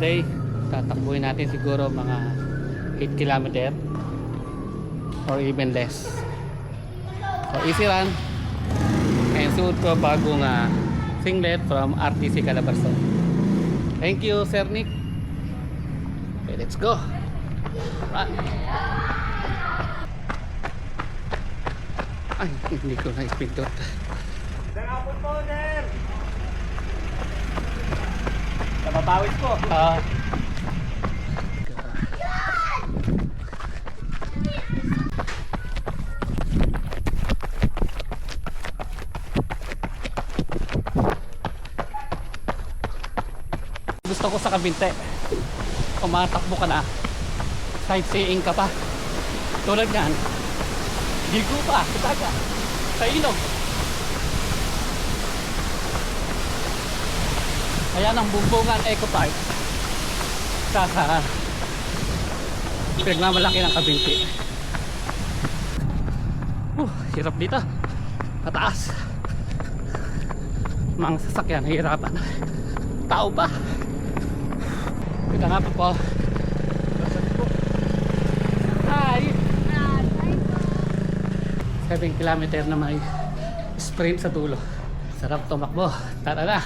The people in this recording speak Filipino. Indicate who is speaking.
Speaker 1: day, tatakbuhin natin siguro mga 8 kilometer or even less. So easy run. And suot ko bagong singlet from RTC Calabarzon. Thank you Sir Nick. Okay, let's go. Run. Ay, hindi ko na-pindot.
Speaker 2: Nangapon po, sir! Napapawis po.
Speaker 1: Gusto ko sa Kabinte, kumatakbo ka na, sightseeing ka pa, tulad yan, ligo pa sa dagat, sa ilog. Ayan ang Bumbungan Eco Park sa pinagmamalaki ng Kabinte. Hirap dito, mataas, mga sasakyan hirapan, tao pa. Kita nga po. Hi! 7 kilometer na may sprint sa dulo. Sarap tumakbo. Tara na.